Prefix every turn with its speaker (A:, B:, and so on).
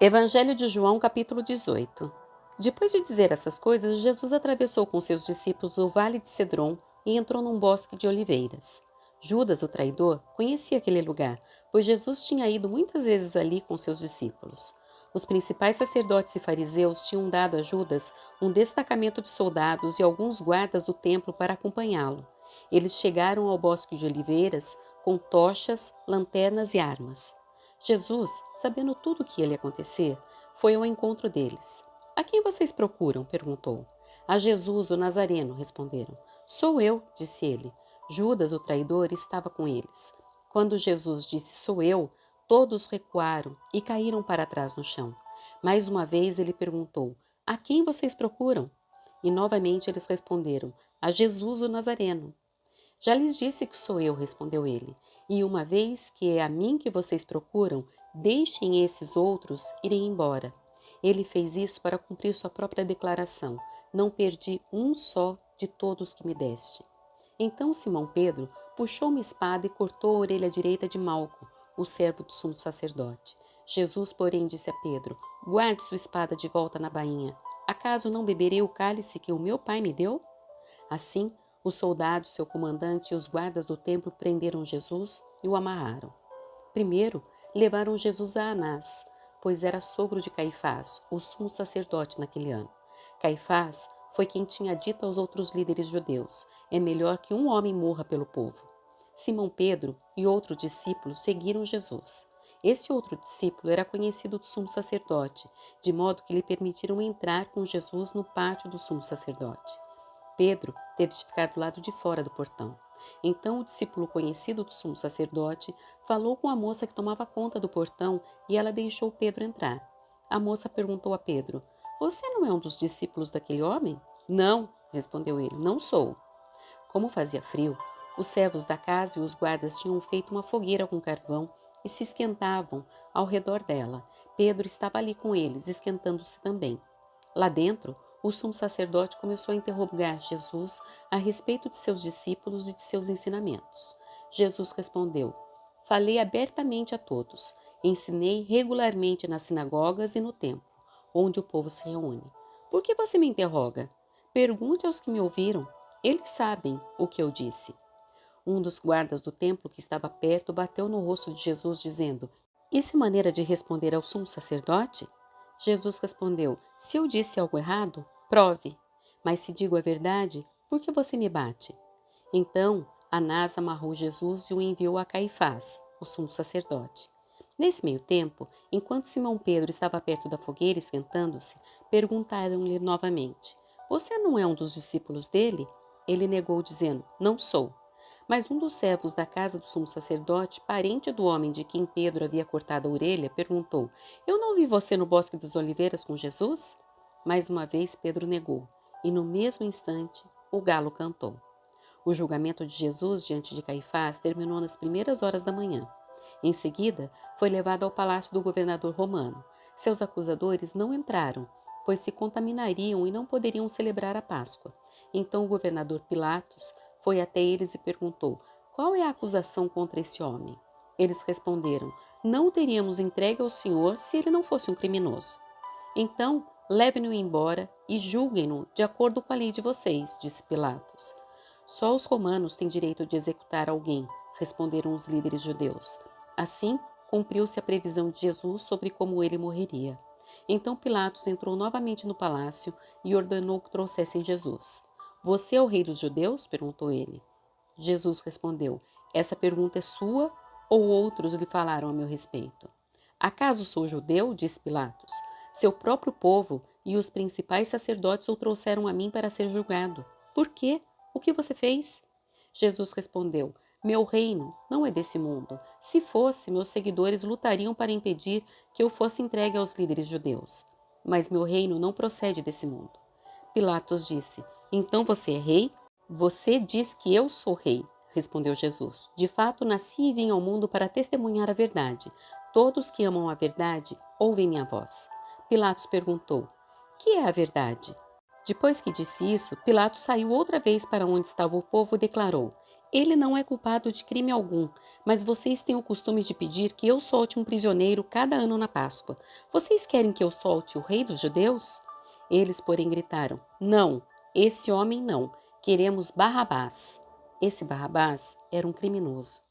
A: Evangelho de João, capítulo 18. Depois de dizer essas coisas, Jesus atravessou com seus discípulos o vale de Cedron e entrou num bosque de oliveiras. Judas, o traidor, conhecia aquele lugar, pois Jesus tinha ido muitas vezes ali com seus discípulos. Os principais sacerdotes e fariseus tinham dado a Judas um destacamento de soldados e alguns guardas do templo para acompanhá-lo. Eles chegaram ao bosque de oliveiras com tochas, lanternas e armas. Jesus, sabendo tudo o que ia acontecer, foi ao encontro deles. A quem vocês procuram? Perguntou. A Jesus, o Nazareno, responderam. Sou eu, disse ele. Judas, o traidor, estava com eles. Quando Jesus disse sou eu, todos recuaram e caíram para trás no chão. Mais uma vez ele perguntou: a quem vocês procuram? E novamente eles responderam: a Jesus, o Nazareno. Já lhes disse que sou eu, respondeu ele. E uma vez que é a mim que vocês procuram, deixem esses outros irem embora. Ele fez isso para cumprir sua própria declaração. Não perdi um só de todos que me deste. Então Simão Pedro puxou uma espada e cortou a orelha direita de Malco, o servo do sumo sacerdote. Jesus, porém, disse a Pedro: guarde sua espada de volta na bainha. Acaso não beberei o cálice que o meu pai me deu? Assim, os soldados, seu comandante e os guardas do templo prenderam Jesus e o amarraram. Primeiro, levaram Jesus a Anás, pois era sogro de Caifás, o sumo sacerdote naquele ano. Caifás foi quem tinha dito aos outros líderes judeus: é melhor que um homem morra pelo povo. Simão Pedro e outro discípulo seguiram Jesus. Esse outro discípulo era conhecido do sumo sacerdote, de modo que lhe permitiram entrar com Jesus no pátio do sumo sacerdote. Pedro teve de ficar do lado de fora do portão. Então o discípulo conhecido do sumo sacerdote falou com a moça que tomava conta do portão e ela deixou Pedro entrar. A moça perguntou a Pedro: você não é um dos discípulos daquele homem? Não, respondeu ele, não sou. Como fazia frio, os servos da casa e os guardas tinham feito uma fogueira com carvão e se esquentavam ao redor dela. Pedro estava ali com eles, esquentando-se também. Lá dentro, o sumo sacerdote começou a interrogar Jesus a respeito de seus discípulos e de seus ensinamentos. Jesus respondeu: falei abertamente a todos, ensinei regularmente nas sinagogas e no templo, onde o povo se reúne. Por que você me interroga? Pergunte aos que me ouviram. Eles sabem o que eu disse. Um dos guardas do templo que estava perto bateu no rosto de Jesus, dizendo: isso é maneira de responder ao sumo sacerdote? Jesus respondeu: se eu disse algo errado, prove. Mas se digo a verdade, por que você me bate? Então Anás amarrou Jesus e o enviou a Caifás, o sumo sacerdote. Nesse meio tempo, enquanto Simão Pedro estava perto da fogueira esquentando-se, perguntaram-lhe novamente: você não é um dos discípulos dele? Ele negou, dizendo: não sou. Mas um dos servos da casa do sumo sacerdote, parente do homem de quem Pedro havia cortado a orelha, perguntou: eu não vi você no bosque das oliveiras com Jesus? Mais uma vez Pedro negou, e no mesmo instante o galo cantou. O julgamento de Jesus diante de Caifás terminou nas primeiras horas da manhã. Em seguida, foi levado ao palácio do governador romano. Seus acusadores não entraram, pois se contaminariam e não poderiam celebrar a Páscoa. Então o governador Pilatos foi até eles e perguntou: qual é a acusação contra esse homem? Eles responderam: não o teríamos entregue ao Senhor se ele não fosse um criminoso. Então, levem-no embora e julguem-no de acordo com a lei de vocês, disse Pilatos. Só os romanos têm direito de executar alguém, responderam os líderes judeus. Assim, cumpriu-se a previsão de Jesus sobre como ele morreria. Então Pilatos entrou novamente no palácio e ordenou que trouxessem Jesus. Você é o rei dos judeus? Perguntou ele. Jesus respondeu: essa pergunta é sua ou outros lhe falaram a meu respeito? Acaso sou judeu? Disse Pilatos. Seu próprio povo e os principais sacerdotes o trouxeram a mim para ser julgado. Por quê? O que você fez? Jesus respondeu: meu reino não é desse mundo. Se fosse, meus seguidores lutariam para impedir que eu fosse entregue aos líderes judeus. Mas meu reino não procede desse mundo. Pilatos disse: então você é rei? Você diz que eu sou rei, respondeu Jesus. De fato, nasci e vim ao mundo para testemunhar a verdade. Todos que amam a verdade ouvem minha voz. Pilatos perguntou: que é a verdade? Depois que disse isso, Pilatos saiu outra vez para onde estava o povo e declarou: Ele não é culpado de crime algum, mas vocês têm o costume de pedir que eu solte um prisioneiro cada ano na Páscoa. Vocês querem que eu solte o rei dos judeus? Eles, porém, gritaram: Não, esse homem não. Queremos Barrabás. Esse Barrabás era um criminoso.